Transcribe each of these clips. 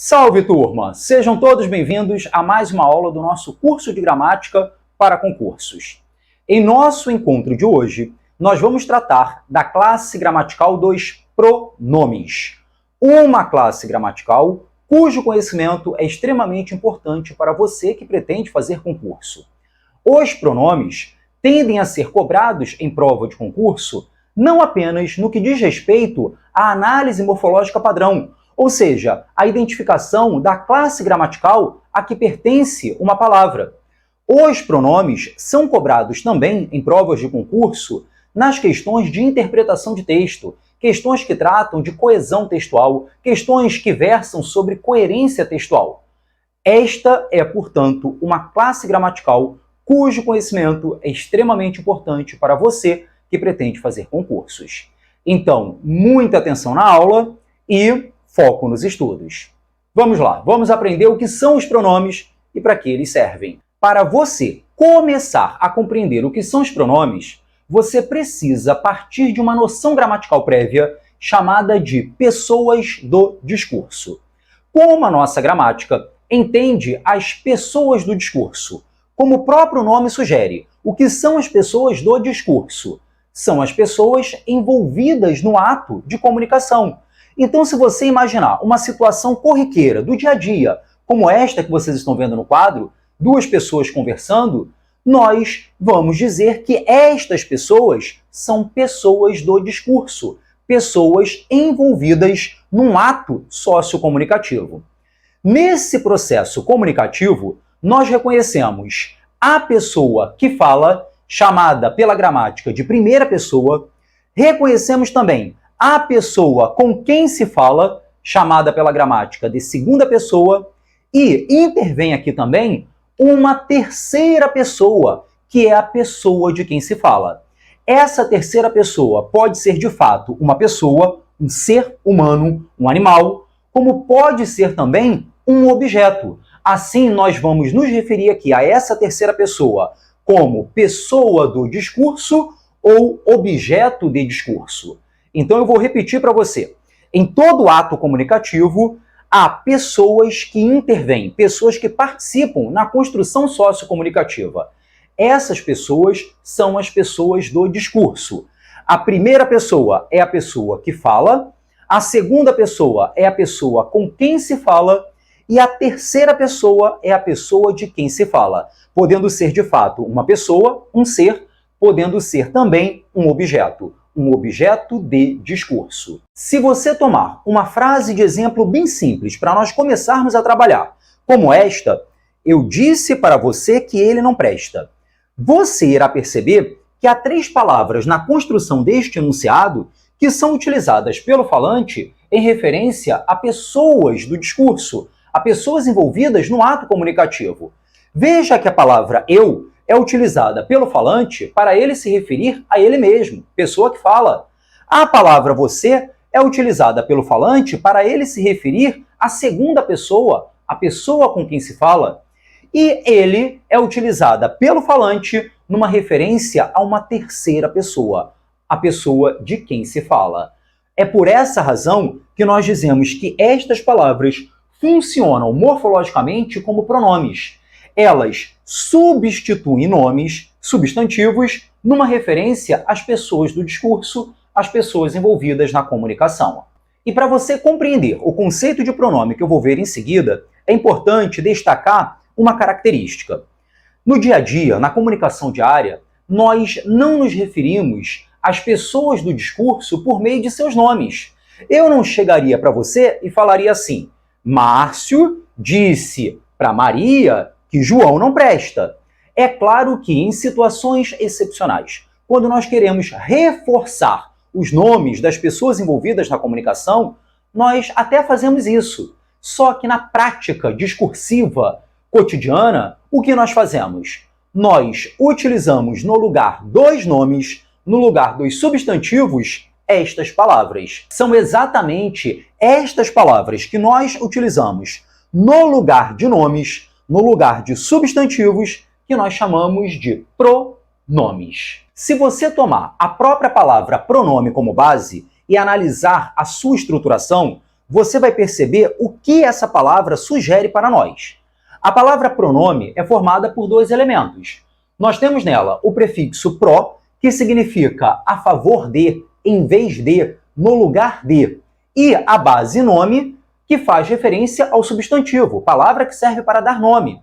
Salve, turma! Sejam todos bem-vindos a mais uma aula do nosso curso de gramática para concursos. Em nosso encontro de hoje, nós vamos tratar da classe gramatical dos pronomes. Uma classe gramatical cujo conhecimento é extremamente importante para você que pretende fazer concurso. Os pronomes tendem a ser cobrados em prova de concurso não apenas no que diz respeito à análise morfológica padrão, ou seja, a identificação da classe gramatical a que pertence uma palavra. Os pronomes são cobrados também em provas de concurso nas questões de interpretação de texto, questões que tratam de coesão textual, questões que versam sobre coerência textual. Esta é, portanto, uma classe gramatical cujo conhecimento é extremamente importante para você que pretende fazer concursos. Então, muita atenção na aula e foco nos estudos. Vamos lá, vamos aprender o que são os pronomes e para que eles servem. Para você começar a compreender o que são os pronomes, você precisa partir de uma noção gramatical prévia chamada de pessoas do discurso. Como a nossa gramática entende as pessoas do discurso? Como o próprio nome sugere, o que são as pessoas do discurso? São as pessoas envolvidas no ato de comunicação. Então, se você imaginar uma situação corriqueira do dia a dia, como esta que vocês estão vendo no quadro, duas pessoas conversando, nós vamos dizer que estas pessoas são pessoas do discurso, pessoas envolvidas num ato sociocomunicativo. Nesse processo comunicativo, nós reconhecemos a pessoa que fala, chamada pela gramática de primeira pessoa, reconhecemos também a pessoa com quem se fala, chamada pela gramática de segunda pessoa, e intervém aqui também uma terceira pessoa, que é a pessoa de quem se fala. Essa terceira pessoa pode ser, de fato, uma pessoa, um ser humano, um animal, como pode ser também um objeto. Assim, nós vamos nos referir aqui a essa terceira pessoa como pessoa do discurso ou objeto de discurso. Então eu vou repetir para você. Em todo ato comunicativo, há pessoas que intervêm, pessoas que participam na construção sociocomunicativa. Essas pessoas são as pessoas do discurso. A primeira pessoa é a pessoa que fala, a segunda pessoa é a pessoa com quem se fala e a terceira pessoa é a pessoa de quem se fala, podendo ser de fato uma pessoa, um ser, podendo ser também um objeto de discurso. Se você tomar uma frase de exemplo bem simples para nós começarmos a trabalhar, como esta, eu disse para você que ele não presta. Você irá perceber que há três palavras na construção deste enunciado que são utilizadas pelo falante em referência a pessoas do discurso, a pessoas envolvidas no ato comunicativo. Veja que a palavra eu é utilizada pelo falante para ele se referir a ele mesmo, pessoa que fala. A palavra você é utilizada pelo falante para ele se referir à segunda pessoa, a pessoa com quem se fala. E ele é utilizada pelo falante numa referência a uma terceira pessoa, a pessoa de quem se fala. É por essa razão que nós dizemos que estas palavras funcionam morfologicamente como pronomes. Elas substituem nomes, substantivos, numa referência às pessoas do discurso, às pessoas envolvidas na comunicação. E para você compreender o conceito de pronome que eu vou ver em seguida, é importante destacar uma característica. No dia a dia, na comunicação diária, nós não nos referimos às pessoas do discurso por meio de seus nomes. Eu não chegaria para você e falaria assim: Márcio disse para Maria que João não presta. É claro que em situações excepcionais, quando nós queremos reforçar os nomes das pessoas envolvidas na comunicação, nós até fazemos isso. Só que na prática discursiva cotidiana, o que nós fazemos? Nós utilizamos no lugar dos nomes, no lugar dos substantivos, estas palavras. São exatamente estas palavras que nós utilizamos no lugar de nomes, no lugar de substantivos, que nós chamamos de pronomes. Se você tomar a própria palavra pronome como base e analisar a sua estruturação, você vai perceber o que essa palavra sugere para nós. A palavra pronome é formada por dois elementos. Nós temos nela o prefixo pro, que significa a favor de, em vez de, no lugar de, e a base nome, que faz referência ao substantivo, palavra que serve para dar nome.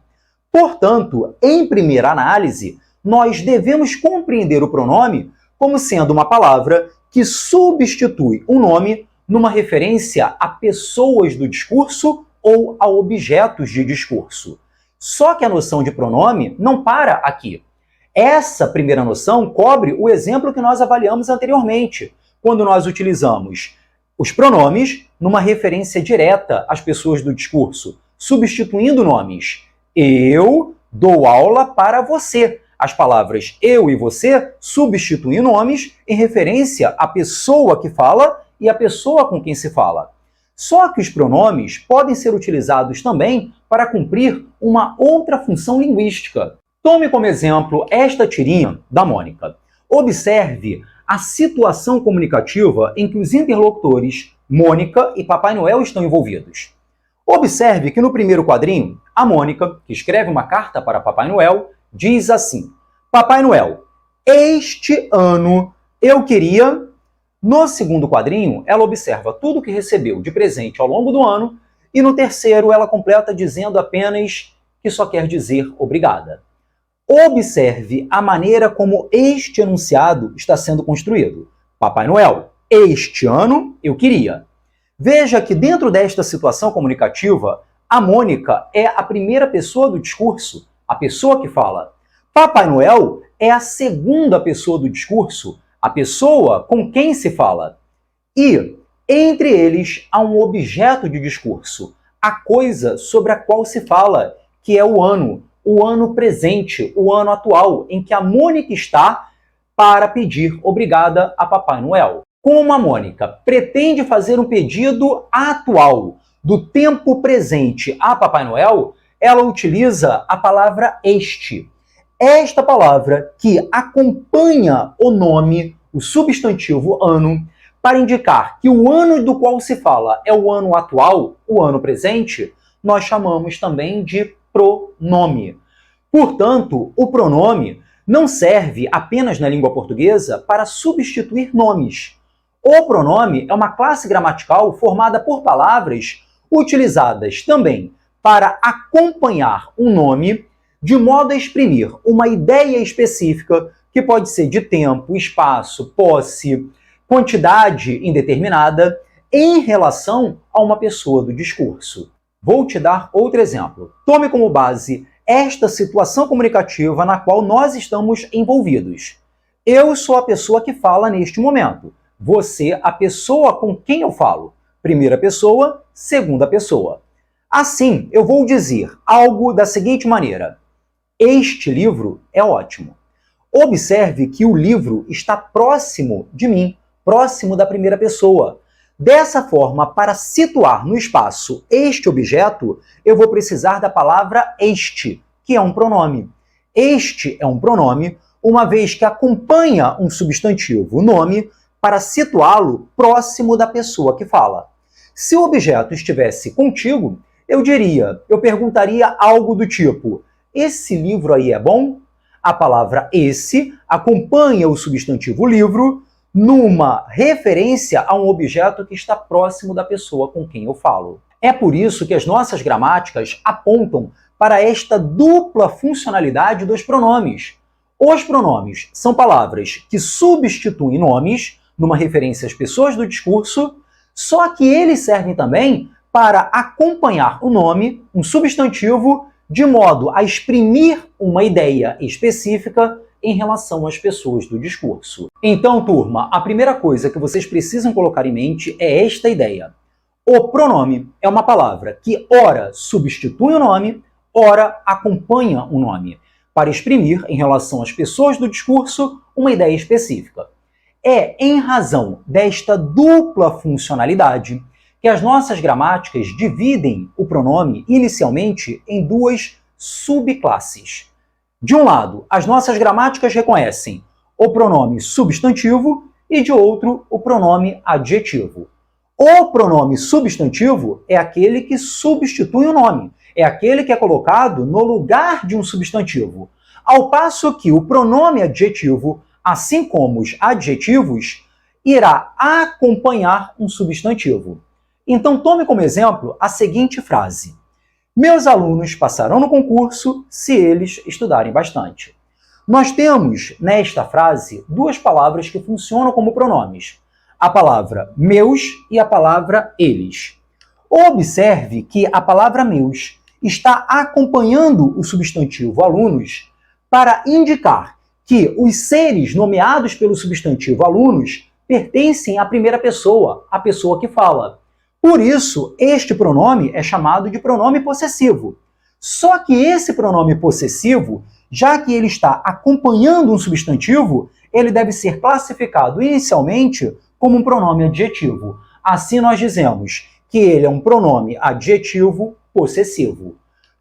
Portanto, em primeira análise, nós devemos compreender o pronome como sendo uma palavra que substitui um nome numa referência a pessoas do discurso ou a objetos de discurso. Só que a noção de pronome não para aqui. Essa primeira noção cobre o exemplo que nós avaliamos anteriormente, quando nós utilizamos os pronomes numa referência direta às pessoas do discurso, substituindo nomes. Eu dou aula para você. As palavras eu e você substituem nomes em referência à pessoa que fala e à pessoa com quem se fala. Só que os pronomes podem ser utilizados também para cumprir uma outra função linguística. Tome como exemplo esta tirinha da Mônica. Observe a situação comunicativa em que os interlocutores Mônica e Papai Noel estão envolvidos. Observe que no primeiro quadrinho, a Mônica, que escreve uma carta para Papai Noel, diz assim: Papai Noel, este ano eu queria... No segundo quadrinho, ela observa tudo o que recebeu de presente ao longo do ano e no terceiro ela completa dizendo apenas que só quer dizer obrigada. Observe a maneira como este enunciado está sendo construído. Papai Noel, este ano eu queria. Veja que dentro desta situação comunicativa, a Mônica é a primeira pessoa do discurso, a pessoa que fala. Papai Noel é a segunda pessoa do discurso, a pessoa com quem se fala. E, entre eles, há um objeto de discurso, a coisa sobre a qual se fala, que é o ano presente, o ano atual, em que a Mônica está para pedir obrigada a Papai Noel. Como a Mônica pretende fazer um pedido atual do tempo presente a Papai Noel, ela utiliza a palavra este. Esta palavra que acompanha o nome, o substantivo ano, para indicar que o ano do qual se fala é o ano atual, o ano presente, nós chamamos também de pronome. Portanto, o pronome não serve apenas na língua portuguesa para substituir nomes. O pronome é uma classe gramatical formada por palavras utilizadas também para acompanhar um nome, de modo a exprimir uma ideia específica que pode ser de tempo, espaço, posse, quantidade indeterminada em relação a uma pessoa do discurso. Vou te dar outro exemplo. Tome como base esta situação comunicativa na qual nós estamos envolvidos. Eu sou a pessoa que fala neste momento. Você, a pessoa com quem eu falo. Primeira pessoa, segunda pessoa. Assim, eu vou dizer algo da seguinte maneira: este livro é ótimo. Observe que o livro está próximo de mim, próximo da primeira pessoa. Dessa forma, para situar no espaço este objeto, eu vou precisar da palavra este, que é um pronome. Este é um pronome, uma vez que acompanha um substantivo, o nome, para situá-lo próximo da pessoa que fala. Se o objeto estivesse contigo, eu perguntaria algo do tipo: esse livro aí é bom? A palavra esse acompanha o substantivo livro numa referência a um objeto que está próximo da pessoa com quem eu falo. É por isso que as nossas gramáticas apontam para esta dupla funcionalidade dos pronomes. Os pronomes são palavras que substituem nomes numa referência às pessoas do discurso, só que eles servem também para acompanhar o nome, um substantivo, de modo a exprimir uma ideia específica em relação às pessoas do discurso. Então, turma, a primeira coisa que vocês precisam colocar em mente é esta ideia. O pronome é uma palavra que ora substitui o nome, ora acompanha o nome, para exprimir, em relação às pessoas do discurso, uma ideia específica. É em razão desta dupla funcionalidade que as nossas gramáticas dividem o pronome inicialmente em duas subclasses. De um lado, as nossas gramáticas reconhecem o pronome substantivo e, de outro, o pronome adjetivo. O pronome substantivo é aquele que substitui o nome, é aquele que é colocado no lugar de um substantivo. Ao passo que o pronome adjetivo, assim como os adjetivos, irá acompanhar um substantivo. Então, tome como exemplo a seguinte frase: meus alunos passarão no concurso se eles estudarem bastante. Nós temos, nesta frase, duas palavras que funcionam como pronomes: a palavra meus e a palavra eles. Observe que a palavra meus está acompanhando o substantivo alunos para indicar que os seres nomeados pelo substantivo alunos pertencem à primeira pessoa, a pessoa que fala. Por isso, este pronome é chamado de pronome possessivo. Só que esse pronome possessivo, já que ele está acompanhando um substantivo, ele deve ser classificado inicialmente como um pronome adjetivo. Assim nós dizemos que ele é um pronome adjetivo possessivo.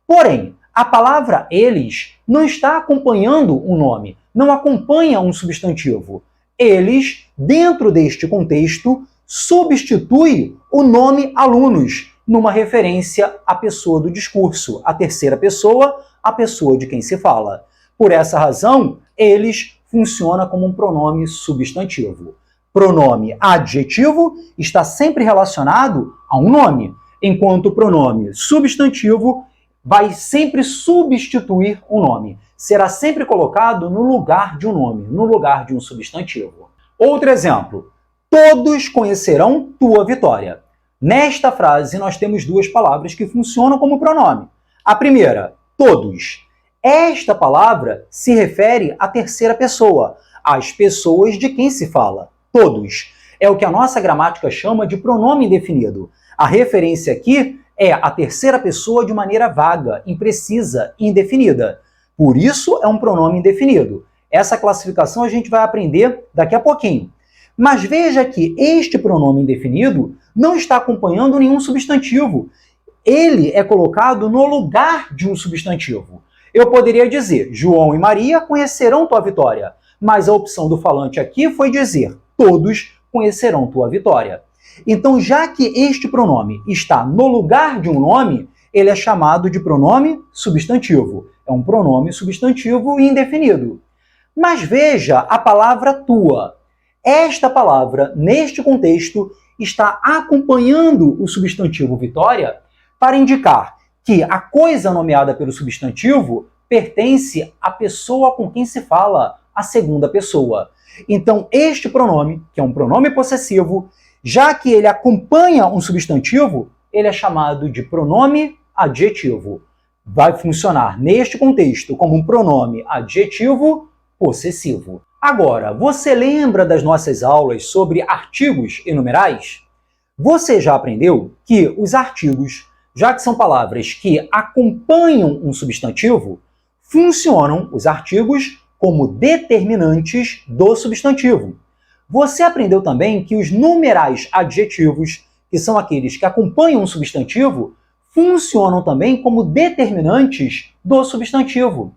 Porém, a palavra eles não está acompanhando um nome, não acompanha um substantivo. Eles, dentro deste contexto, substitui o nome alunos, numa referência à pessoa do discurso, a terceira pessoa, a pessoa de quem se fala. Por essa razão, eles funciona como um pronome substantivo. Pronome adjetivo está sempre relacionado a um nome, enquanto o pronome substantivo vai sempre substituir um nome. Será sempre colocado no lugar de um nome, no lugar de um substantivo. Outro exemplo: todos conhecerão tua vitória. Nesta frase, nós temos duas palavras que funcionam como pronome. A primeira, todos. Esta palavra se refere à terceira pessoa, às pessoas de quem se fala. Todos. É o que a nossa gramática chama de pronome indefinido. A referência aqui é a terceira pessoa de maneira vaga, imprecisa e indefinida. Por isso, é um pronome indefinido. Essa classificação a gente vai aprender daqui a pouquinho. Mas veja que este pronome indefinido não está acompanhando nenhum substantivo. Ele é colocado no lugar de um substantivo. Eu poderia dizer, João e Maria conhecerão tua vitória, mas a opção do falante aqui foi dizer, todos conhecerão tua vitória. Então, já que este pronome está no lugar de um nome, ele é chamado de pronome substantivo. É um pronome substantivo indefinido. Mas veja a palavra tua. Esta palavra, neste contexto, está acompanhando o substantivo vitória para indicar que a coisa nomeada pelo substantivo pertence à pessoa com quem se fala, a segunda pessoa. Então, este pronome, que é um pronome possessivo, já que ele acompanha um substantivo, ele é chamado de pronome adjetivo. Vai funcionar neste contexto como um pronome adjetivo possessivo. Agora, você lembra das nossas aulas sobre artigos e numerais? Você já aprendeu que os artigos, já que são palavras que acompanham um substantivo, funcionam os artigos como determinantes do substantivo. Você aprendeu também que os numerais adjetivos, que são aqueles que acompanham um substantivo, funcionam também como determinantes do substantivo.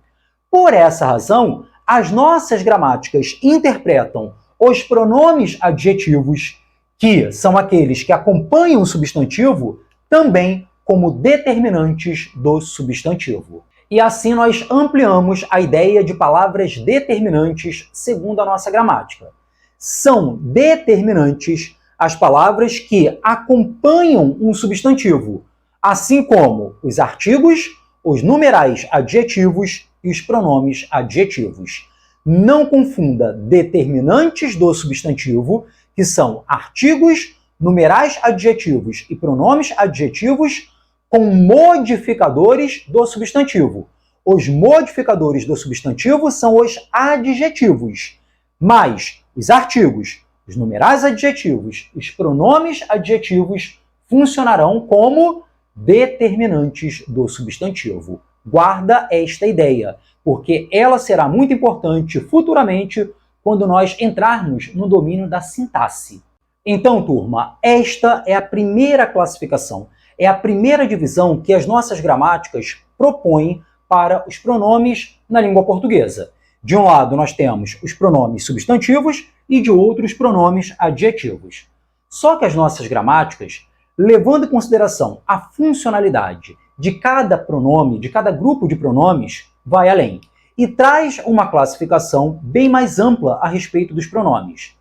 Por essa razão, as nossas gramáticas interpretam os pronomes adjetivos, que são aqueles que acompanham o substantivo, também como determinantes do substantivo. E assim nós ampliamos a ideia de palavras determinantes segundo a nossa gramática. São determinantes as palavras que acompanham um substantivo, assim como os artigos, os numerais adjetivos e os pronomes adjetivos. Não confunda determinantes do substantivo, que são artigos, numerais adjetivos e pronomes adjetivos, com modificadores do substantivo. Os modificadores do substantivo são os adjetivos, mas os artigos, os numerais adjetivos e os pronomes adjetivos funcionarão como determinantes do substantivo. Guarda esta ideia, porque ela será muito importante futuramente quando nós entrarmos no domínio da sintaxe. Então, turma, esta é a primeira classificação, é a primeira divisão que as nossas gramáticas propõem para os pronomes na língua portuguesa. De um lado, nós temos os pronomes substantivos e de outro, os pronomes adjetivos. Só que as nossas gramáticas, levando em consideração a funcionalidade de cada pronome, de cada grupo de pronomes, vai além e traz uma classificação bem mais ampla a respeito dos pronomes.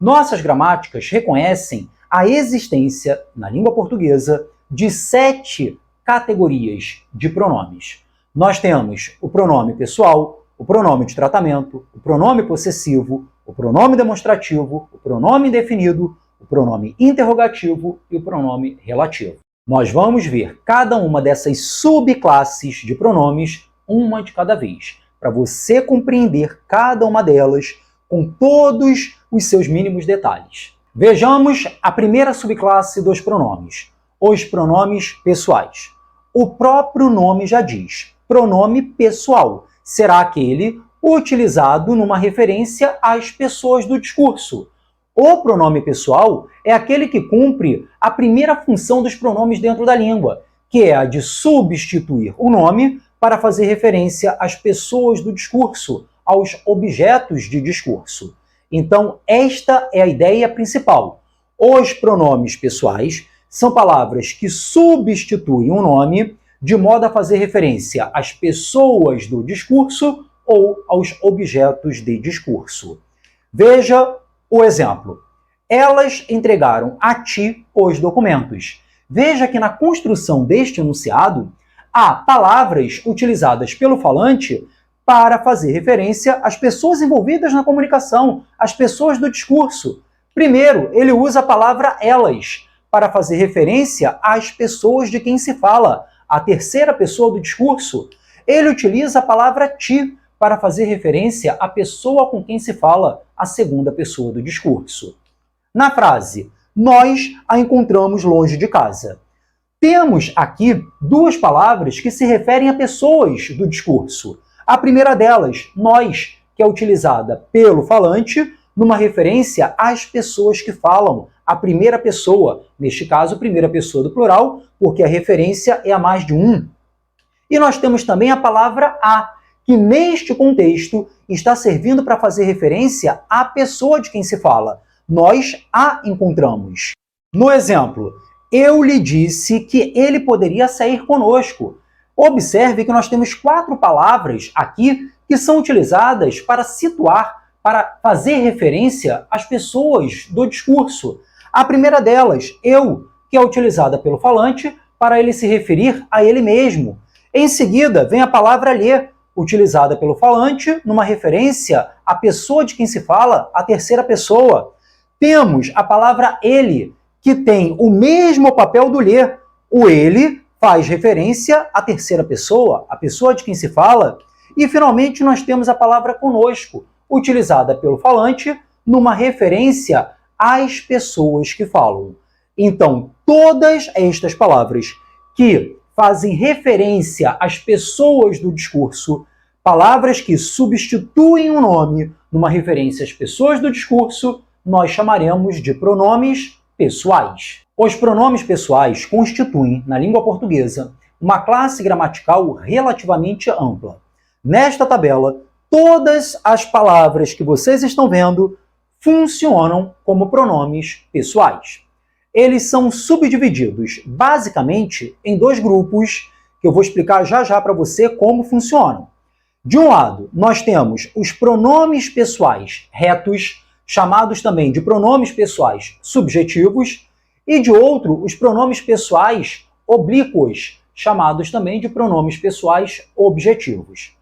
Nossas gramáticas reconhecem a existência, na língua portuguesa, de 7 categorias de pronomes. Nós temos o pronome pessoal, o pronome de tratamento, o pronome possessivo, o pronome demonstrativo, o pronome indefinido, o pronome interrogativo e o pronome relativo. Nós vamos ver cada uma dessas subclasses de pronomes, uma de cada vez, para você compreender cada uma delas com todos os seus mínimos detalhes. Vejamos a primeira subclasse dos pronomes, os pronomes pessoais. O próprio nome já diz, pronome pessoal será aquele utilizado numa referência às pessoas do discurso. O pronome pessoal é aquele que cumpre a primeira função dos pronomes dentro da língua, que é a de substituir o nome para fazer referência às pessoas do discurso, aos objetos de discurso. Então, esta é a ideia principal. Os pronomes pessoais são palavras que substituem um nome de modo a fazer referência às pessoas do discurso ou aos objetos de discurso. Veja o exemplo. Elas entregaram a ti os documentos. Veja que na construção deste enunciado há palavras utilizadas pelo falante para fazer referência às pessoas envolvidas na comunicação, às pessoas do discurso. Primeiro, ele usa a palavra elas para fazer referência às pessoas de quem se fala, a terceira pessoa do discurso. Ele utiliza a palavra ti para fazer referência à pessoa com quem se fala, a segunda pessoa do discurso. Na frase, nós a encontramos longe de casa. Temos aqui duas palavras que se referem a pessoas do discurso. A primeira delas, nós, que é utilizada pelo falante numa referência às pessoas que falam, a primeira pessoa, neste caso, primeira pessoa do plural, porque a referência é a mais de um. E nós temos também a palavra a, que neste contexto está servindo para fazer referência à pessoa de quem se fala. Nós a encontramos. No exemplo, eu lhe disse que ele poderia sair conosco. Observe que nós temos 4 palavras aqui que são utilizadas para situar, para fazer referência às pessoas do discurso. A primeira delas, eu, que é utilizada pelo falante para ele se referir a ele mesmo. Em seguida, vem a palavra lhe, utilizada pelo falante numa referência à pessoa de quem se fala, a terceira pessoa. Temos a palavra ele, que tem o mesmo papel do lhe. O ele faz referência à terceira pessoa, a pessoa de quem se fala. E, finalmente, nós temos a palavra conosco, utilizada pelo falante numa referência às pessoas que falam. Então, todas estas palavras que fazem referência às pessoas do discurso, palavras que substituem um nome numa referência às pessoas do discurso, nós chamaremos de pronomes pessoais. Os pronomes pessoais constituem, na língua portuguesa, uma classe gramatical relativamente ampla. Nesta tabela, todas as palavras que vocês estão vendo funcionam como pronomes pessoais. Eles são subdivididos, basicamente, em 2 grupos, que eu vou explicar já já para você como funcionam. De um lado, nós temos os pronomes pessoais retos, chamados também de pronomes pessoais subjetivos, e de outro, os pronomes pessoais oblíquos, chamados também de pronomes pessoais objetivos.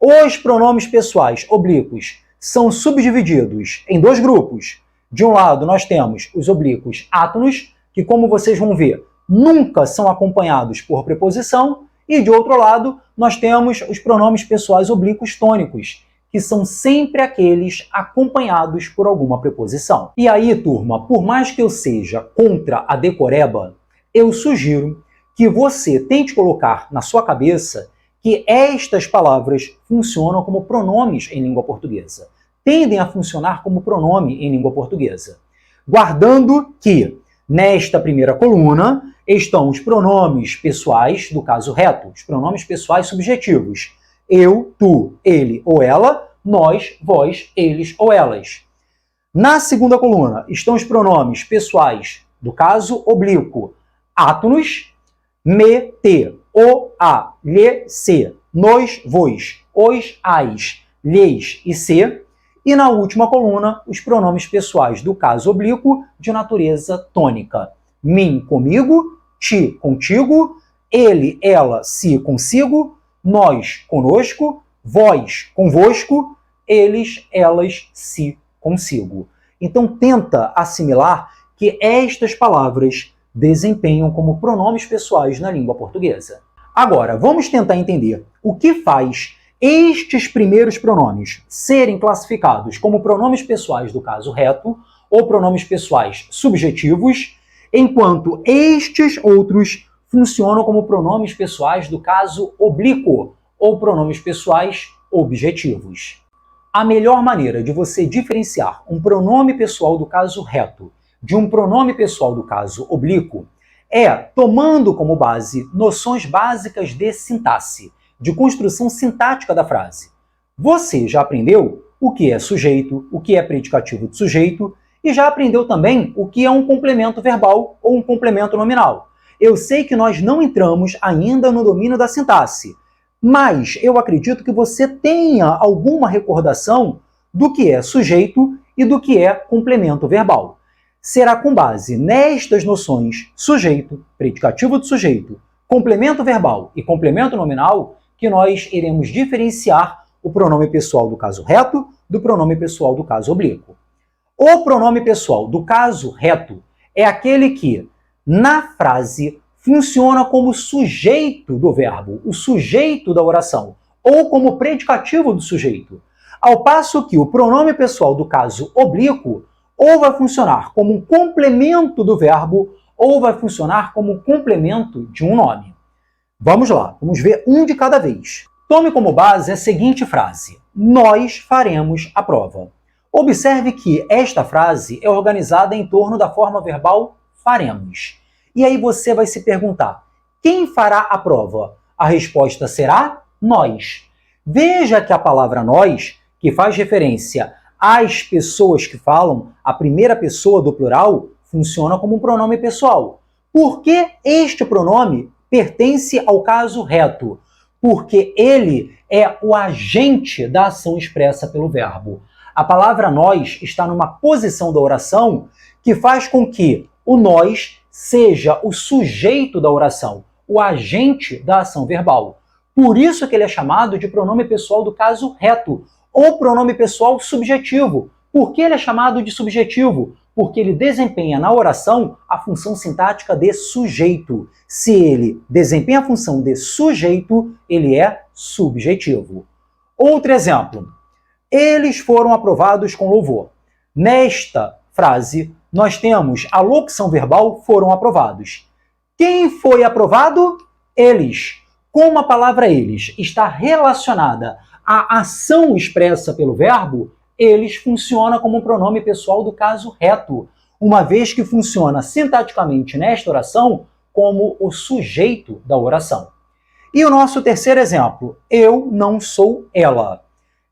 Os pronomes pessoais oblíquos são subdivididos em 2 grupos. De um lado, nós temos os oblíquos átonos, que, como vocês vão ver, nunca são acompanhados por preposição, e, de outro lado, nós temos os pronomes pessoais oblíquos tônicos, que são sempre aqueles acompanhados por alguma preposição. E aí, turma, por mais que eu seja contra a decoreba, eu sugiro que você tente colocar na sua cabeça que estas palavras funcionam como pronomes em língua portuguesa. Tendem a funcionar como pronome em língua portuguesa. Guardando que, nesta primeira coluna, estão os pronomes pessoais, do caso reto, os pronomes pessoais subjetivos. Eu, tu, ele ou ela, nós, vós, eles ou elas. Na segunda coluna estão os pronomes pessoais do caso oblíquo: átonos, me, te, o, a, lhe, se, nós, vos, os, as, lhes e se. E na última coluna, os pronomes pessoais do caso oblíquo de natureza tônica: mim, comigo, ti, contigo, ele, ela, se, consigo, nós, conosco, vós, convosco, eles, elas, se, consigo. Então tenta assimilar que estas palavras desempenham como pronomes pessoais na língua portuguesa. Agora, vamos tentar entender o que faz estes primeiros pronomes serem classificados como pronomes pessoais do caso reto ou pronomes pessoais subjetivos, enquanto estes outros funcionam como pronomes pessoais do caso oblíquo ou pronomes pessoais objetivos. A melhor maneira de você diferenciar um pronome pessoal do caso reto de um pronome pessoal do caso oblíquo é tomando como base noções básicas de sintaxe, de construção sintática da frase. Você já aprendeu o que é sujeito, o que é predicativo de sujeito, e já aprendeu também o que é um complemento verbal ou um complemento nominal. Eu sei que nós não entramos ainda no domínio da sintaxe, mas eu acredito que você tenha alguma recordação do que é sujeito e do que é complemento verbal. Será com base nestas noções sujeito, predicativo de sujeito, complemento verbal e complemento nominal que nós iremos diferenciar o pronome pessoal do caso reto do pronome pessoal do caso oblíquo. O pronome pessoal do caso reto é aquele que, na frase, funciona como sujeito do verbo, o sujeito da oração, ou como predicativo do sujeito, ao passo que o pronome pessoal do caso oblíquo ou vai funcionar como um complemento do verbo ou vai funcionar como um complemento de um nome. Vamos lá, vamos ver um de cada vez. Tome como base a seguinte frase: nós faremos a prova. Observe que esta frase é organizada em torno da forma verbal faremos. E aí você vai se perguntar: quem fará a prova? A resposta será nós. Veja que a palavra nós, que faz referência às pessoas que falam, a primeira pessoa do plural, funciona como um pronome pessoal. Por que este pronome pertence ao caso reto? Porque ele é o agente da ação expressa pelo verbo. A palavra nós está numa posição da oração que faz com que o nós seja o sujeito da oração, o agente da ação verbal. Por isso que ele é chamado de pronome pessoal do caso reto, ou pronome pessoal subjetivo. Por que ele é chamado de subjetivo? Porque ele desempenha na oração a função sintática de sujeito. Se ele desempenha a função de sujeito, ele é subjetivo. Outro exemplo. Eles foram aprovados com louvor. Nesta frase, nós temos a locução verbal foram aprovados. Quem foi aprovado? Eles. Como a palavra eles está relacionada à ação expressa pelo verbo, eles funciona como um pronome pessoal do caso reto, uma vez que funciona sintaticamente nesta oração como o sujeito da oração. E o nosso terceiro exemplo, eu não sou ela.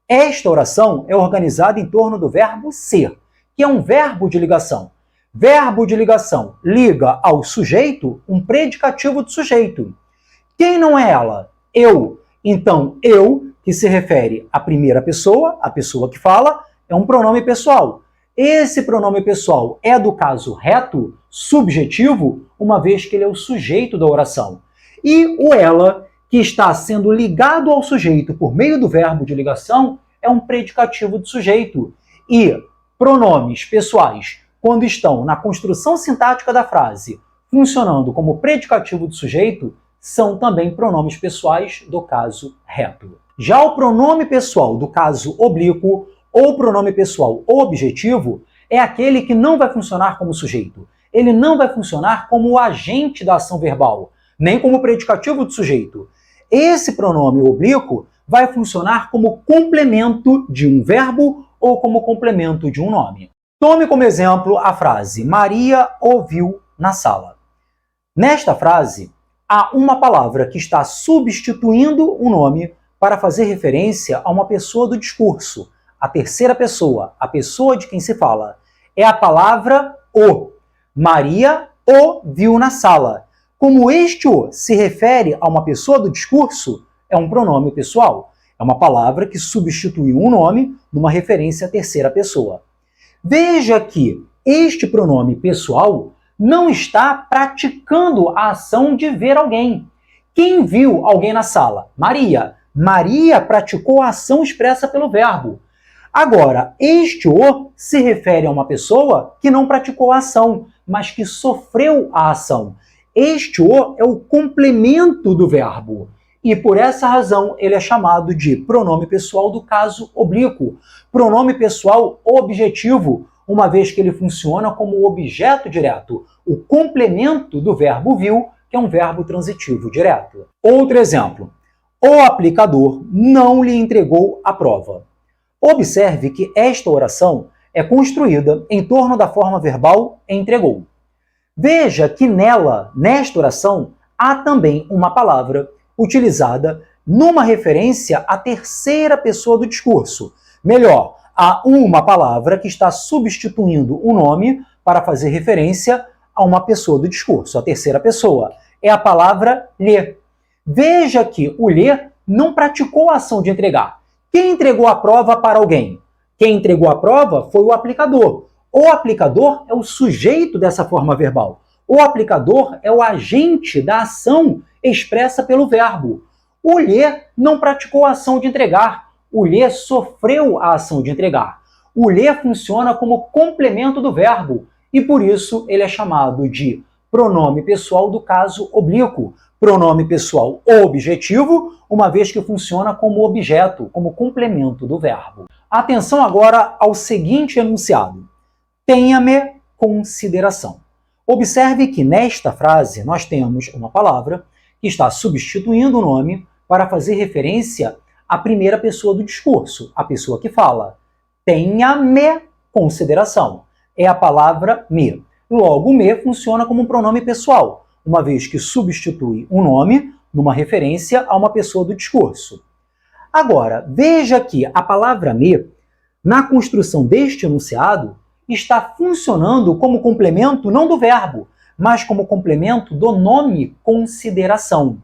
Esta oração é organizada em torno do verbo ser, que é um verbo de ligação. Verbo de ligação liga ao sujeito um predicativo de sujeito. Quem não é ela? Eu. Então, eu, que se refere à primeira pessoa, a pessoa que fala, é um pronome pessoal. Esse pronome pessoal é do caso reto, subjetivo, uma vez que ele é o sujeito da oração. E o ela, que está sendo ligado ao sujeito por meio do verbo de ligação, é um predicativo de sujeito. E pronomes pessoais, quando estão na construção sintática da frase, funcionando como predicativo de sujeito, são também pronomes pessoais do caso reto. Já o pronome pessoal do caso oblíquo ou pronome pessoal objetivo é aquele que não vai funcionar como sujeito. Ele não vai funcionar como o agente da ação verbal, nem como predicativo de sujeito. Esse pronome oblíquo vai funcionar como complemento de um verbo ou como complemento de um nome. Tome como exemplo a frase Maria ouviu na sala. Nesta frase, há uma palavra que está substituindo um nome para fazer referência a uma pessoa do discurso, a terceira pessoa, a pessoa de quem se fala, é a palavra o. Maria o viu na sala. Como este o se refere a uma pessoa do discurso, é um pronome pessoal. É uma palavra que substitui um nome numa referência à terceira pessoa. Veja que este pronome pessoal não está praticando a ação de ver alguém. Quem viu alguém na sala? Maria. Maria praticou a ação expressa pelo verbo. Agora, este o se refere a uma pessoa que não praticou a ação, mas que sofreu a ação. Este o é o complemento do verbo. E por essa razão ele é chamado de pronome pessoal do caso oblíquo. Pronome pessoal objetivo, uma vez que ele funciona como objeto direto, o complemento do verbo viu, que é um verbo transitivo direto. Outro exemplo. O aplicador não lhe entregou a prova. Observe que esta oração é construída em torno da forma verbal entregou. Veja que nesta oração, há também uma palavra utilizada numa referência à terceira pessoa do discurso. Melhor, há uma palavra que está substituindo um nome para fazer referência a uma pessoa do discurso, a terceira pessoa. É a palavra lhe. Veja que o lhe não praticou a ação de entregar. Quem entregou a prova para alguém? Quem entregou a prova foi o aplicador. O aplicador é o sujeito dessa forma verbal. O aplicador é o agente da ação expressa pelo verbo. O lhe não praticou a ação de entregar. O lhe sofreu a ação de entregar. O lhe funciona como complemento do verbo e por isso ele é chamado de pronome pessoal do caso oblíquo. Pronome pessoal objetivo, uma vez que funciona como objeto, como complemento do verbo. Atenção agora ao seguinte enunciado. Tenha-me consideração. Observe que nesta frase nós temos uma palavra que está substituindo o nome para fazer referência à primeira pessoa do discurso, a pessoa que fala. Tenha-me consideração. É a palavra me. Logo, o me funciona como um pronome pessoal, uma vez que substitui um nome numa referência a uma pessoa do discurso. Agora, veja que a palavra me, na construção deste enunciado, está funcionando como complemento não do verbo, mas como complemento do nome consideração.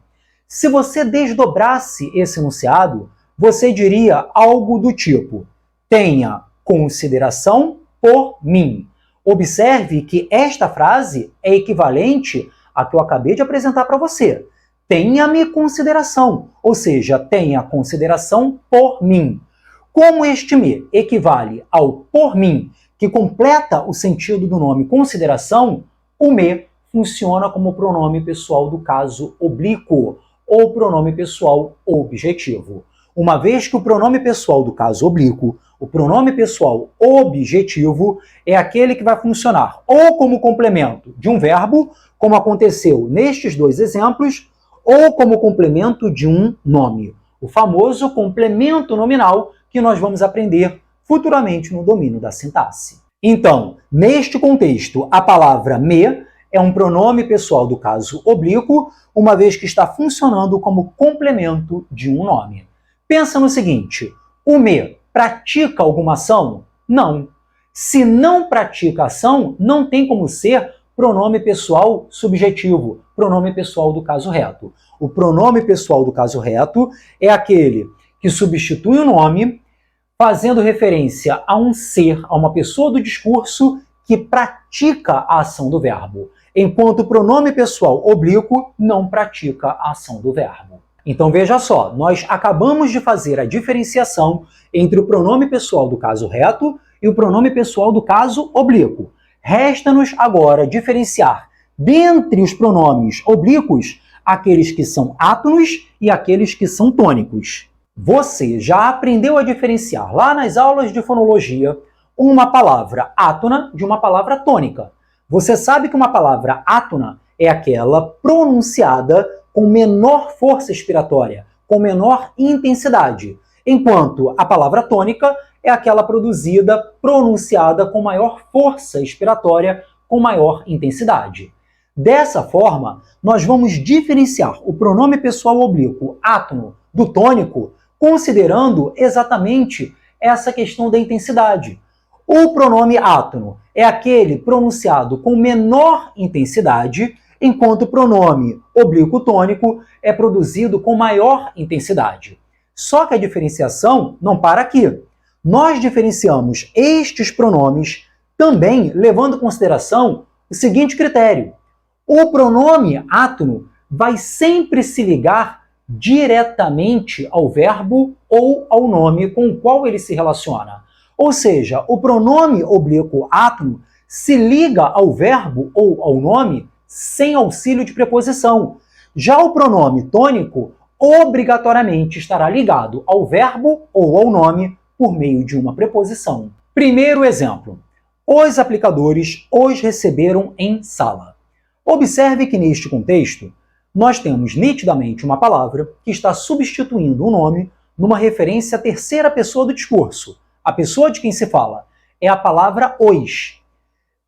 Se você desdobrasse esse enunciado, você diria algo do tipo: tenha consideração por mim. Observe que esta frase é equivalente à que eu acabei de apresentar para você. Tenha-me consideração, ou seja, tenha consideração por mim. Como este me equivale ao por mim, que completa o sentido do nome consideração, o me funciona como pronome pessoal do caso oblíquo, ou pronome pessoal objetivo. Uma vez que o pronome pessoal do caso oblíquo, o pronome pessoal objetivo, é aquele que vai funcionar ou como complemento de um verbo, como aconteceu nestes dois exemplos, ou como complemento de um nome. O famoso complemento nominal que nós vamos aprender futuramente no domínio da sintaxe. Então, neste contexto, a palavra me é um pronome pessoal do caso oblíquo, uma vez que está funcionando como complemento de um nome. Pensa no seguinte, o me pratica alguma ação? Não. Se não pratica ação, não tem como ser pronome pessoal subjetivo, pronome pessoal do caso reto. O pronome pessoal do caso reto é aquele que substitui o nome, fazendo referência a um ser, a uma pessoa do discurso que pratica a ação do verbo, enquanto o pronome pessoal oblíquo não pratica a ação do verbo. Então veja só, nós acabamos de fazer a diferenciação entre o pronome pessoal do caso reto e o pronome pessoal do caso oblíquo. Resta-nos agora diferenciar dentre os pronomes oblíquos aqueles que são átonos e aqueles que são tônicos. Você já aprendeu a diferenciar lá nas aulas de fonologia uma palavra átona de uma palavra tônica. Você sabe que uma palavra átona é aquela pronunciada com menor força expiratória, com menor intensidade, enquanto a palavra tônica é aquela pronunciada com maior força expiratória, com maior intensidade. Dessa forma, nós vamos diferenciar o pronome pessoal oblíquo átono do tônico, considerando exatamente essa questão da intensidade. O pronome átono é aquele pronunciado com menor intensidade, enquanto o pronome oblíquo tônico é produzido com maior intensidade. Só que a diferenciação não para aqui. Nós diferenciamos estes pronomes também levando em consideração o seguinte critério. O pronome átono vai sempre se ligar diretamente ao verbo ou ao nome com o qual ele se relaciona. Ou seja, o pronome oblíquo átono se liga ao verbo ou ao nome sem auxílio de preposição. Já o pronome tônico obrigatoriamente estará ligado ao verbo ou ao nome por meio de uma preposição. Primeiro exemplo. Os aplicadores os receberam em sala. Observe que neste contexto, nós temos nitidamente uma palavra que está substituindo um nome numa referência à terceira pessoa do discurso. A pessoa de quem se fala é a palavra os.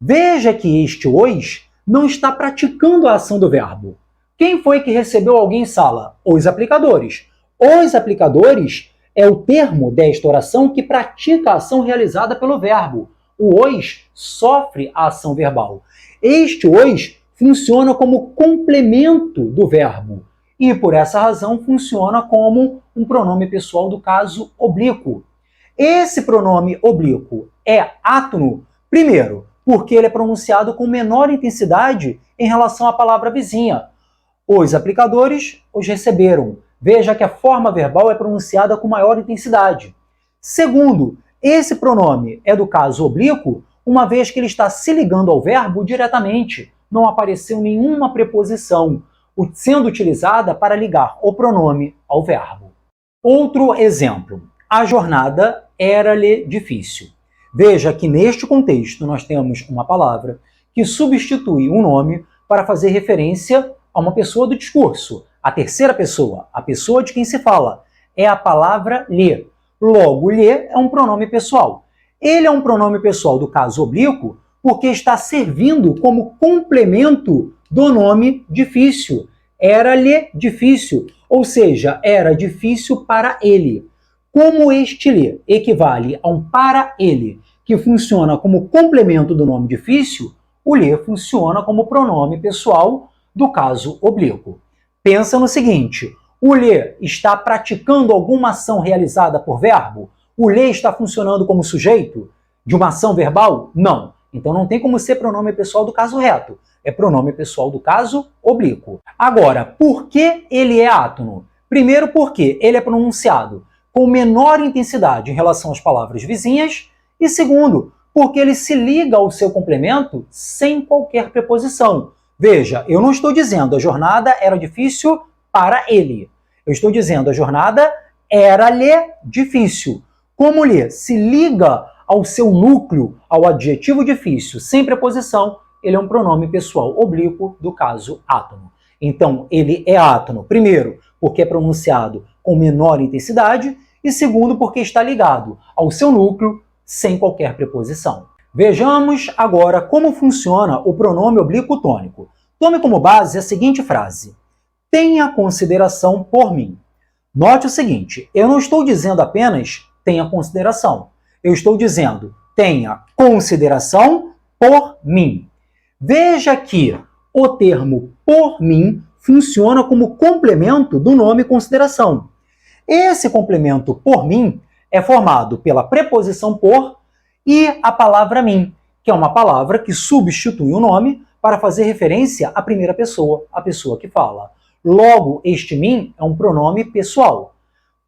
Veja que este os não está praticando a ação do verbo. Quem foi que recebeu alguém em sala? Os aplicadores. Os aplicadores é o termo desta oração que pratica a ação realizada pelo verbo. O os sofre a ação verbal. Este os funciona como complemento do verbo e, por essa razão, funciona como um pronome pessoal do caso oblíquo. Esse pronome oblíquo é átono, primeiro, porque ele é pronunciado com menor intensidade em relação à palavra vizinha. Os aplicadores os receberam. Veja que a forma verbal é pronunciada com maior intensidade. Segundo, esse pronome é do caso oblíquo, uma vez que ele está se ligando ao verbo diretamente. Não apareceu nenhuma preposição, sendo utilizada para ligar o pronome ao verbo. Outro exemplo. A jornada era-lhe difícil. Veja que neste contexto nós temos uma palavra que substitui um nome para fazer referência a uma pessoa do discurso. A terceira pessoa, a pessoa de quem se fala, é a palavra lhe. Logo, lhe é um pronome pessoal. Ele é um pronome pessoal do caso oblíquo porque está servindo como complemento do nome difícil. Era-lhe difícil, ou seja, era difícil para ele. Como este lhe equivale a um para ele, que funciona como complemento do nome difícil, o lhe funciona como pronome pessoal do caso oblíquo. Pensa no seguinte, o lhe está praticando alguma ação realizada por verbo? O lhe está funcionando como sujeito de uma ação verbal? Não. Então não tem como ser pronome pessoal do caso reto. É pronome pessoal do caso oblíquo. Agora, por que ele é átono? Primeiro porque ele é pronunciado com menor intensidade em relação às palavras vizinhas. E segundo, porque ele se liga ao seu complemento sem qualquer preposição. Veja, eu não estou dizendo a jornada era difícil para ele. Eu estou dizendo a jornada era-lhe difícil. Como lhe se liga ao seu núcleo, ao adjetivo difícil, sem preposição, ele é um pronome pessoal oblíquo do caso átono. Então, ele é átono, primeiro, porque é pronunciado com menor intensidade, e segundo, porque está ligado ao seu núcleo sem qualquer preposição. Vejamos agora como funciona o pronome oblíquo tônico. Tome como base a seguinte frase: tenha consideração por mim. Note o seguinte, eu não estou dizendo apenas tenha consideração. Eu estou dizendo tenha consideração por mim. Veja que o termo por mim funciona como complemento do nome consideração. Esse complemento por mim é formado pela preposição por e a palavra mim, que é uma palavra que substitui o nome para fazer referência à primeira pessoa, a pessoa que fala. Logo, este mim é um pronome pessoal.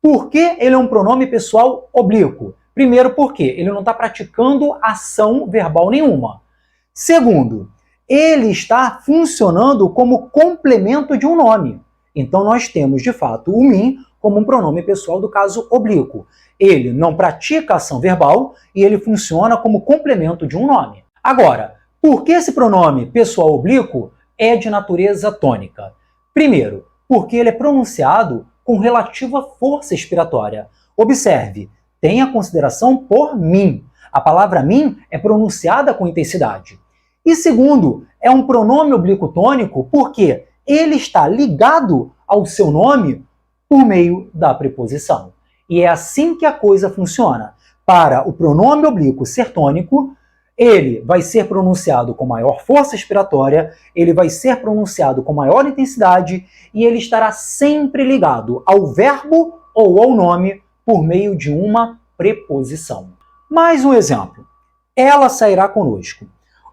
Por que ele é um pronome pessoal oblíquo? Primeiro, porque ele não está praticando ação verbal nenhuma. Segundo, ele está funcionando como complemento de um nome. Então, nós temos, de fato, o mim como um pronome pessoal do caso oblíquo. Ele não pratica ação verbal e ele funciona como complemento de um nome. Agora, por que esse pronome pessoal oblíquo é de natureza tônica? Primeiro, porque ele é pronunciado com relativa força expiratória. Observe, tenha consideração por mim. A palavra mim é pronunciada com intensidade. E segundo, é um pronome oblíquo tônico porque ele está ligado ao seu nome por meio da preposição. E é assim que a coisa funciona. para o pronome oblíquo ser tônico, ele vai ser pronunciado com maior força expiratória, ele vai ser pronunciado com maior intensidade e ele estará sempre ligado ao verbo ou ao nome por meio de uma preposição. Mais um exemplo. Ela sairá conosco.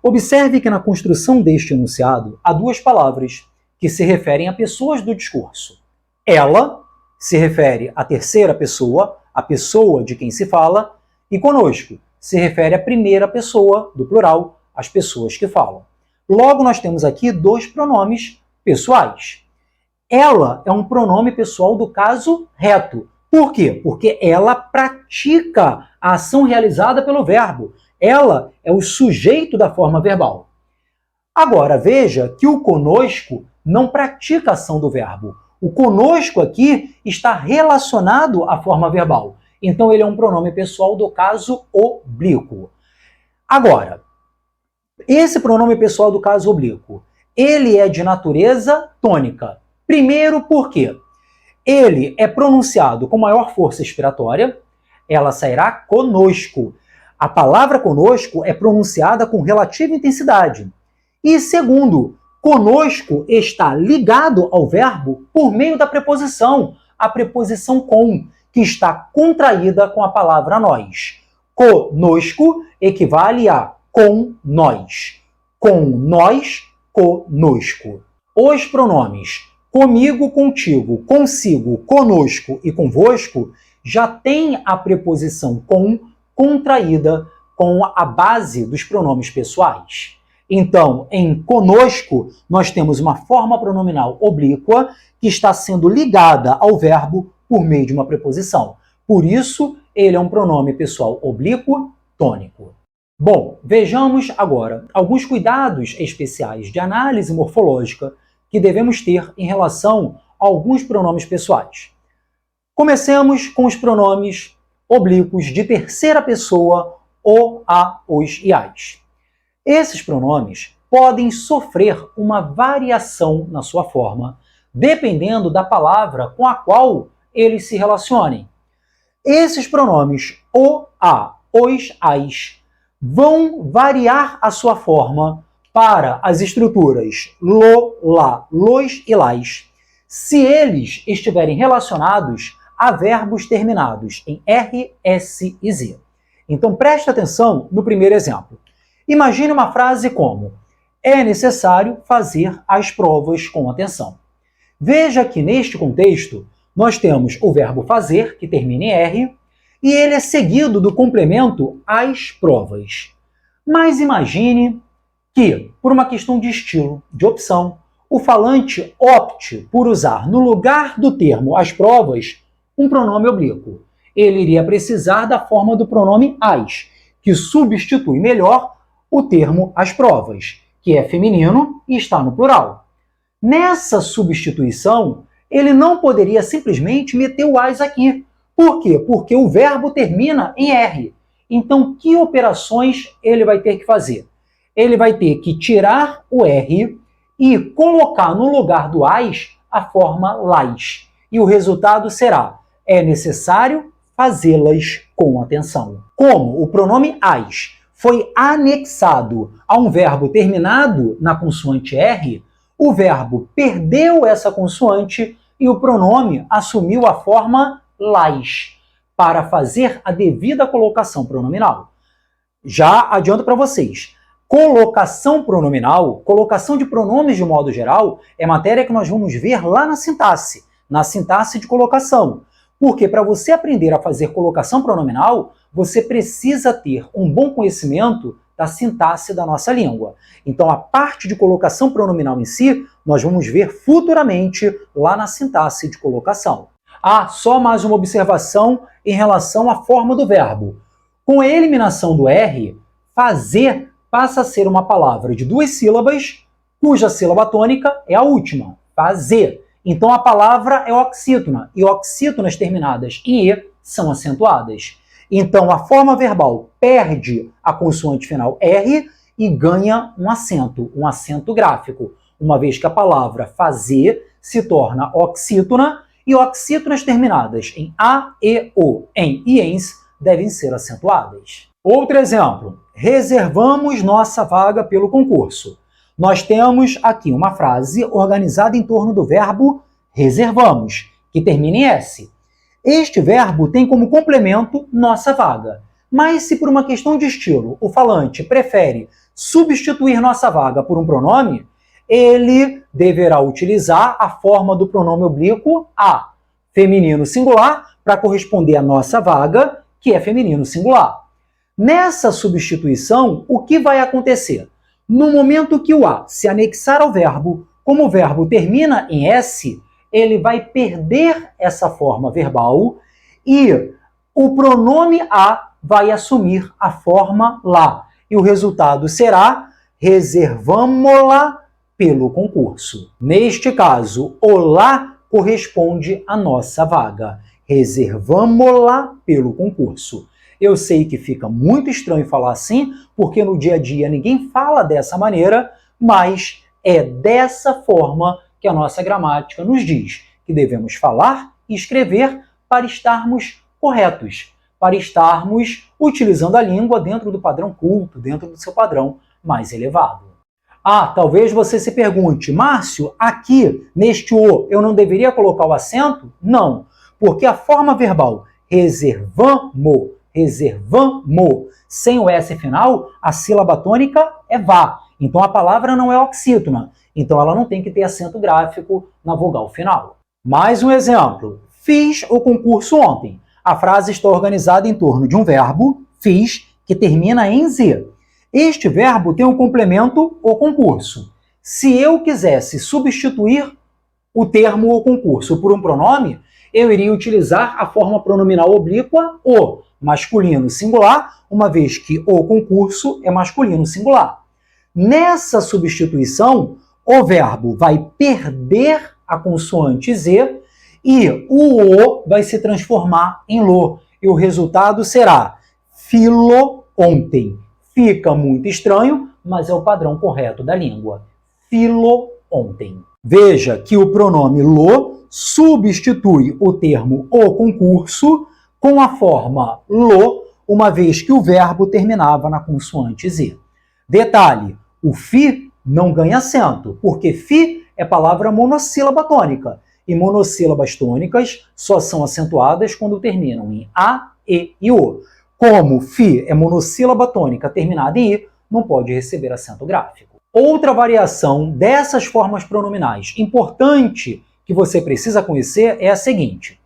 Observe que na construção deste enunciado há duas palavras que se referem a pessoas do discurso. Ela se refere à terceira pessoa, a pessoa de quem se fala, e conosco se refere à primeira pessoa do plural, as pessoas que falam. Logo, nós temos aqui dois pronomes pessoais. Ela é um pronome pessoal do caso reto. Por quê? Porque ela pratica a ação realizada pelo verbo. Ela é o sujeito da forma verbal. Agora, veja que o conosco não pratica a ação do verbo. O conosco aqui está relacionado à forma verbal. Então, ele é um pronome pessoal do caso oblíquo. Agora, esse pronome pessoal do caso oblíquo, ele é de natureza tônica. Primeiro, por quê? Ele é pronunciado com maior força expiratória, ela sairá conosco. A palavra conosco é pronunciada com relativa intensidade. E segundo, conosco está ligado ao verbo por meio da preposição, a preposição com, que está contraída com a palavra nós. Conosco equivale a com nós. Com nós, conosco. Os pronomes comigo, contigo, consigo, conosco e convosco já têm a preposição com contraída com a base dos pronomes pessoais. Então, em conosco, nós temos uma forma pronominal oblíqua que está sendo ligada ao verbo por meio de uma preposição. Por isso, ele é um pronome pessoal oblíquo tônico. Bom, vejamos agora alguns cuidados especiais de análise morfológica que devemos ter em relação a alguns pronomes pessoais. Comecemos com os pronomes oblíquos de terceira pessoa, o, a, os e as. Esses pronomes podem sofrer uma variação na sua forma, dependendo da palavra com a qual eles se relacionem. Esses pronomes o, a, os, as vão variar a sua forma para as estruturas lo, lá, los e las, se eles estiverem relacionados a verbos terminados em R, S e Z. Então preste atenção no primeiro exemplo. Imagine uma frase como: é necessário fazer as provas com atenção. Veja que neste contexto nós temos o verbo fazer, que termina em R, e ele é seguido do complemento as provas. Mas imagine que, por uma questão de estilo, de opção, o falante opte por usar no lugar do termo as provas um pronome oblíquo. Ele iria precisar da forma do pronome as, que substitui melhor o termo as provas, que é feminino e está no plural. Nessa substituição, ele não poderia simplesmente meter o as aqui. Por quê? Porque o verbo termina em R. Então, que operações ele vai ter que fazer? Ele vai ter que tirar o R e colocar no lugar do as a forma las. E o resultado será: é necessário fazê-las com atenção. Como o pronome as foi anexado a um verbo terminado na consoante R, o verbo perdeu essa consoante e o pronome assumiu a forma las, para fazer a devida colocação pronominal. Já adianto para vocês, colocação pronominal, colocação de pronomes de modo geral, é matéria que nós vamos ver lá na sintaxe de colocação. Porque para você aprender a fazer colocação pronominal, você precisa ter um bom conhecimento da sintaxe da nossa língua. Então, a parte de colocação pronominal em si, nós vamos ver futuramente lá na sintaxe de colocação. Só mais uma observação em relação à forma do verbo. Com a eliminação do R, fazer passa a ser uma palavra de duas sílabas, cuja sílaba tônica é a última, fazer. Então a palavra é oxítona, e oxítonas terminadas em E são acentuadas. Então a forma verbal perde a consoante final R e ganha um acento gráfico, uma vez que a palavra fazer se torna oxítona, e oxítonas terminadas em A, E, O, em iens devem ser acentuadas. Outro exemplo, reservamos nossa vaga pelo concurso. Nós temos aqui uma frase organizada em torno do verbo reservamos, que termina em S. Este verbo tem como complemento nossa vaga. Mas se por uma questão de estilo o falante prefere substituir nossa vaga por um pronome, ele deverá utilizar a forma do pronome oblíquo a, feminino singular, para corresponder à nossa vaga, que é feminino singular. Nessa substituição, o que vai acontecer? No momento que o a se anexar ao verbo, como o verbo termina em S, ele vai perder essa forma verbal e o pronome a vai assumir a forma lá. E o resultado será reservamo-la pelo concurso. Neste caso, o lá corresponde à nossa vaga. Reservamo-la pelo concurso. Eu sei que fica muito estranho falar assim, porque no dia a dia ninguém fala dessa maneira, mas é dessa forma que a nossa gramática nos diz que devemos falar e escrever para estarmos corretos, para estarmos utilizando a língua dentro do padrão culto, dentro do seu padrão mais elevado. Ah, talvez você se pergunte, Márcio, aqui neste o eu não deveria colocar o acento? Não, porque a forma verbal reservamo, sem o S final, a sílaba tônica é vá. Então a palavra não é oxítona, então ela não tem que ter acento gráfico na vogal final. Mais um exemplo. Fiz o concurso ontem. A frase está organizada em torno de um verbo, fiz, que termina em Z. Este verbo tem o complemento o concurso. Se eu quisesse substituir o termo o concurso por um pronome, eu iria utilizar a forma pronominal oblíqua o, masculino singular, uma vez que o concurso é masculino singular. Nessa substituição, o verbo vai perder a consoante Z e o vai se transformar em lo. E o resultado será filo ontem. Fica muito estranho, mas é o padrão correto da língua. Filo ontem. Veja que o pronome lo substitui o termo o concurso com a forma lo, uma vez que o verbo terminava na consoante Z. Detalhe, o fi não ganha acento, porque fi é palavra monossílaba tônica, e monossílabas tônicas só são acentuadas quando terminam em a, e e o. Como fi é monossílaba tônica terminada em i, não pode receber acento gráfico. Outra variação dessas formas pronominais importante que você precisa conhecer é a seguinte.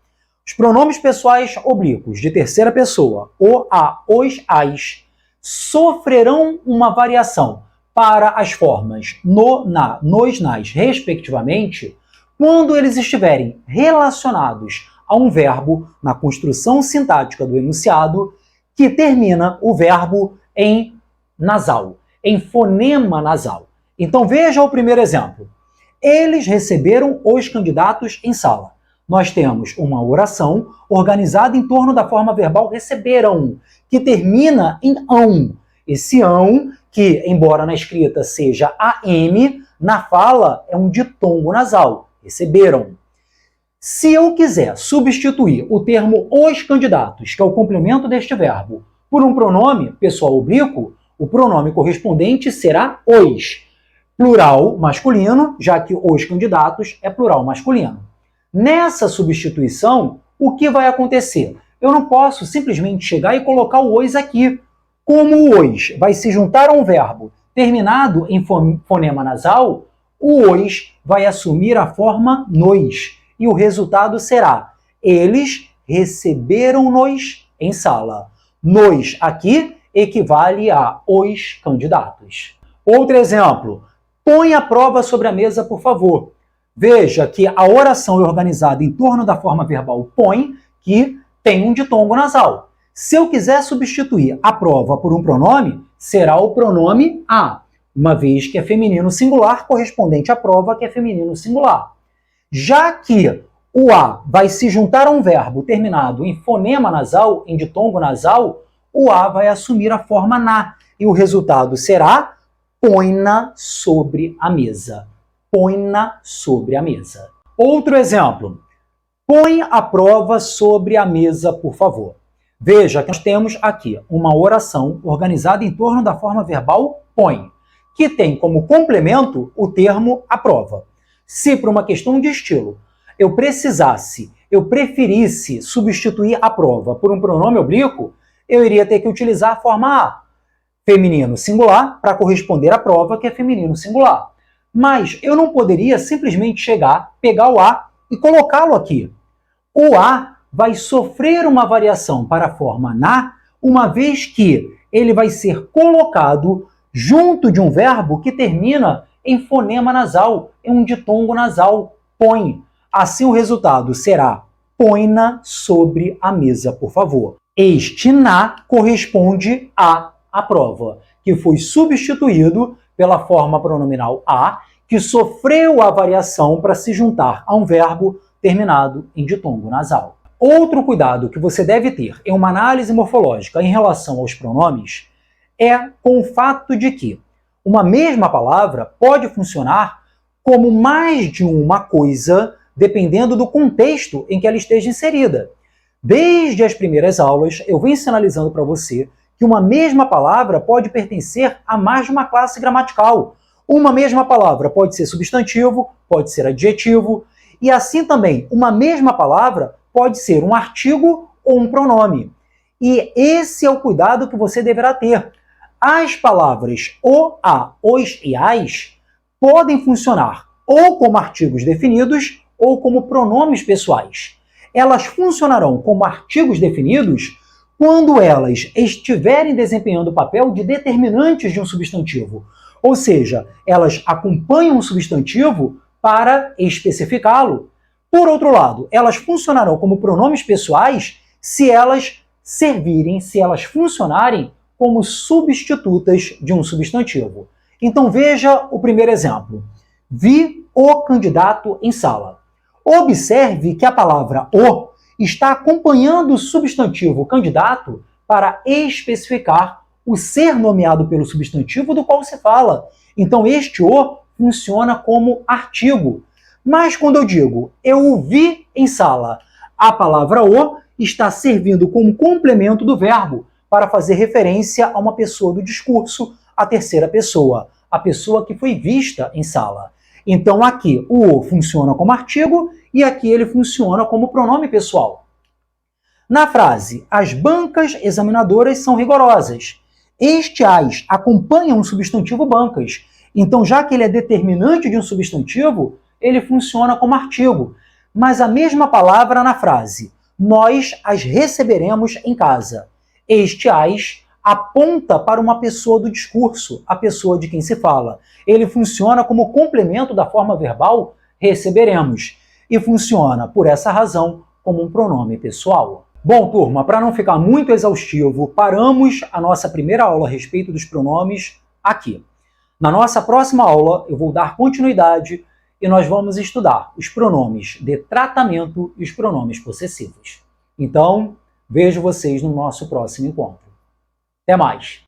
Os pronomes pessoais oblíquos de terceira pessoa, o, a, os, as, sofrerão uma variação para as formas no, na, nos, nas, respectivamente, quando eles estiverem relacionados a um verbo na construção sintática do enunciado que termina o verbo em nasal, em fonema nasal. Então veja o primeiro exemplo. Eles receberam os candidatos em sala. Nós temos uma oração organizada em torno da forma verbal receberam, que termina em ão. Esse ão, que embora na escrita seja AM, na fala é um ditongo nasal. Receberam. Se eu quiser substituir o termo os candidatos, que é o complemento deste verbo, por um pronome pessoal oblíquo, o pronome correspondente será os. Plural masculino, já que os candidatos é plural masculino. Nessa substituição, o que vai acontecer? Eu não posso simplesmente chegar e colocar o os aqui. Como o os vai se juntar a um verbo terminado em fonema nasal, o os vai assumir a forma nos. E o resultado será, eles receberam-nos em sala. Nos aqui equivale a os candidatos. Outro exemplo, põe a prova sobre a mesa, por favor. Veja que a oração é organizada em torno da forma verbal põe, que tem um ditongo nasal. Se eu quiser substituir a prova por um pronome, será o pronome a, uma vez que é feminino singular correspondente à prova, que é feminino singular. Já que o a vai se juntar a um verbo terminado em fonema nasal, em ditongo nasal, o a vai assumir a forma na, e o resultado será põe-na sobre a mesa. Põe-na sobre a mesa. Outro exemplo. Põe a prova sobre a mesa, por favor. Veja que nós temos aqui uma oração organizada em torno da forma verbal põe, que tem como complemento o termo aprova. Se por uma questão de estilo eu preferisse substituir aprova por um pronome oblíquo, eu iria ter que utilizar a forma a, feminino singular, para corresponder à prova, que é feminino singular. Mas eu não poderia simplesmente chegar, pegar o a e colocá-lo aqui. O a vai sofrer uma variação para a forma na, uma vez que ele vai ser colocado junto de um verbo que termina em fonema nasal, em um ditongo nasal, põe. Assim o resultado será põe-na sobre a mesa, por favor. Este na corresponde a aprova, que foi substituído pela forma pronominal a, que sofreu a variação para se juntar a um verbo terminado em ditongo nasal. Outro cuidado que você deve ter em uma análise morfológica em relação aos pronomes é com o fato de que uma mesma palavra pode funcionar como mais de uma coisa, dependendo do contexto em que ela esteja inserida. Desde as primeiras aulas, eu venho sinalizando para você que uma mesma palavra pode pertencer a mais de uma classe gramatical. Uma mesma palavra pode ser substantivo, pode ser adjetivo, e assim também, uma mesma palavra pode ser um artigo ou um pronome. E esse é o cuidado que você deverá ter. As palavras o, a, os e as podem funcionar ou como artigos definidos ou como pronomes pessoais. Elas funcionarão como artigos definidos quando elas estiverem desempenhando o papel de determinantes de um substantivo. Ou seja, elas acompanham um substantivo para especificá-lo. Por outro lado, elas funcionarão como pronomes pessoais se elas funcionarem como substitutas de um substantivo. Então veja o primeiro exemplo. Vi o candidato em sala. Observe que a palavra o está acompanhando o substantivo candidato para especificar o ser nomeado pelo substantivo do qual se fala. Então este o funciona como artigo. Mas quando eu digo eu o vi em sala, a palavra o está servindo como complemento do verbo para fazer referência a uma pessoa do discurso, a terceira pessoa, a pessoa que foi vista em sala. Então aqui o funciona como artigo e aqui ele funciona como pronome pessoal. Na frase, as bancas examinadoras são rigorosas. Este as acompanha um substantivo bancas. Então, já que ele é determinante de um substantivo, ele funciona como artigo. Mas a mesma palavra na frase, nós as receberemos em casa. Este as aponta para uma pessoa do discurso, a pessoa de quem se fala. Ele funciona como complemento da forma verbal receberemos. E funciona, por essa razão, como um pronome pessoal. Bom, turma, para não ficar muito exaustivo, paramos a nossa primeira aula a respeito dos pronomes aqui. Na nossa próxima aula, eu vou dar continuidade e nós vamos estudar os pronomes de tratamento e os pronomes possessivos. Então, vejo vocês no nosso próximo encontro. Até mais!